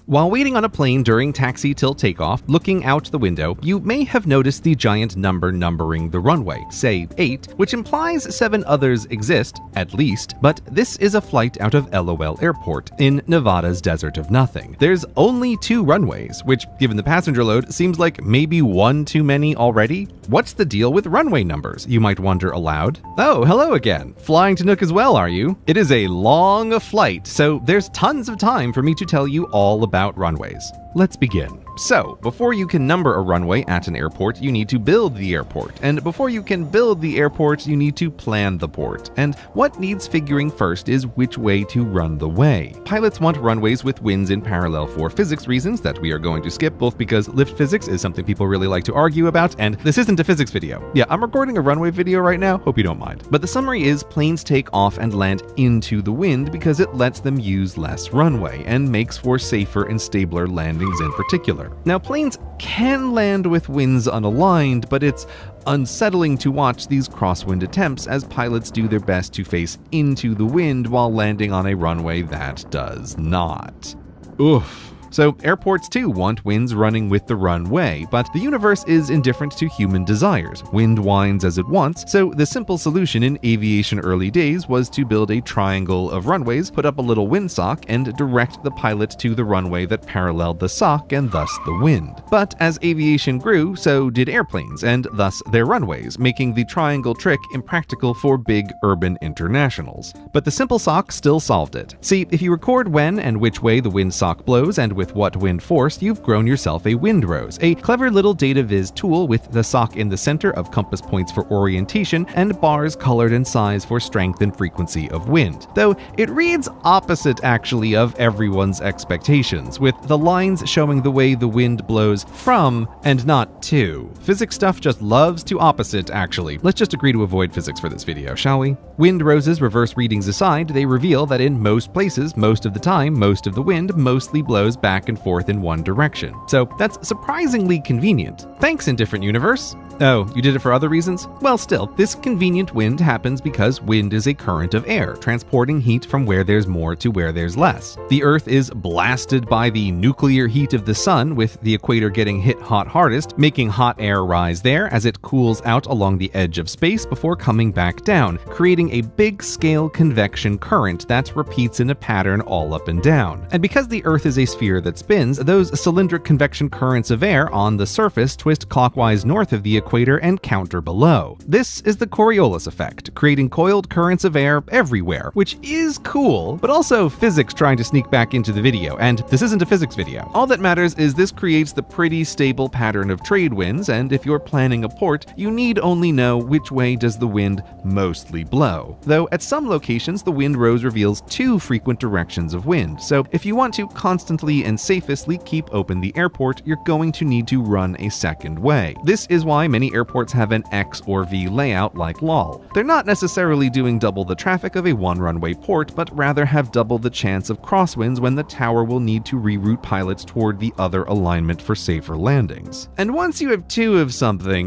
While waiting on a plane during taxi till takeoff, looking out the window, you may have noticed the giant number numbering the runway, say 8, which implies 7 others exist, at least, but this is a flight out of LOL Airport in Nevada's desert of nothing. There's only 2 runways, which, given the passenger load, seems like maybe one too many already. What's the deal with runway numbers, you might wonder aloud? Oh, hello again. Flying to Nook as well, are you? It is a long flight, so there's tons of time for me to tell you all about runways. Let's begin. So, before you can number a runway at an airport, you need to build the airport. And before you can build the airport, you need to plan the port. And what needs figuring first is which way to run the way. Pilots want runways with winds in parallel for physics reasons that we are going to skip, both because lift physics is something people really like to argue about, and this isn't a physics video. Yeah, I'm recording a runway video right now, hope you don't mind. But the summary is planes take off and land into the wind because it lets them use less runway and makes for safer and stabler landings in particular. Now, planes can land with winds unaligned, but it's unsettling to watch these crosswind attempts as pilots do their best to face into the wind while landing on a runway that does not. Oof. So airports too want winds running with the runway, but the universe is indifferent to human desires. Wind winds as it wants, so the simple solution in aviation early days was to build a triangle of runways, put up a little windsock, and direct the pilot to the runway that paralleled the sock and thus the wind. But as aviation grew, so did airplanes, and thus their runways, making the triangle trick impractical for big urban internationals. But the simple sock still solved it. See, if you record when and which way the windsock blows and with what wind force, you've grown yourself a windrose, a clever little data viz tool with the sock in the center of compass points for orientation and bars colored in size for strength and frequency of wind. Though it reads opposite actually of everyone's expectations, with the lines showing the way the wind blows from and not to. Physics stuff just loves to opposite actually. Let's just agree to avoid physics for this video, shall we? Windroses reverse readings aside, they reveal that in most places, most of the time, most of the wind mostly blows back and forth in one direction. So that's surprisingly convenient. Thanks, Indifferent Universe. Oh, you did it for other reasons? Well, still, this convenient wind happens because wind is a current of air, transporting heat from where there's more to where there's less. The Earth is blasted by the nuclear heat of the sun, with the equator getting hit hardest, making hot air rise there as it cools out along the edge of space before coming back down, creating a big-scale convection current that repeats in a pattern all up and down. And because the Earth is a sphere that spins, those cylindric convection currents of air on the surface twist clockwise north of the equator and counter below. This is the Coriolis effect, creating coiled currents of air everywhere, which is cool, but also physics trying to sneak back into the video, and this isn't a physics video. All that matters is this creates the pretty stable pattern of trade winds, and if you're planning a port, you need only know which way does the wind mostly blow. Though at some locations, the windrose reveals 2 frequent directions of wind, so if you want to constantly and safely keep open the airport, you're going to need to run a second way. This is why many airports have an X or V layout like LOL. They're not necessarily doing double the traffic of a one-runway port, but rather have double the chance of crosswinds when the tower will need to reroute pilots toward the other alignment for safer landings. And once you have 2 of something,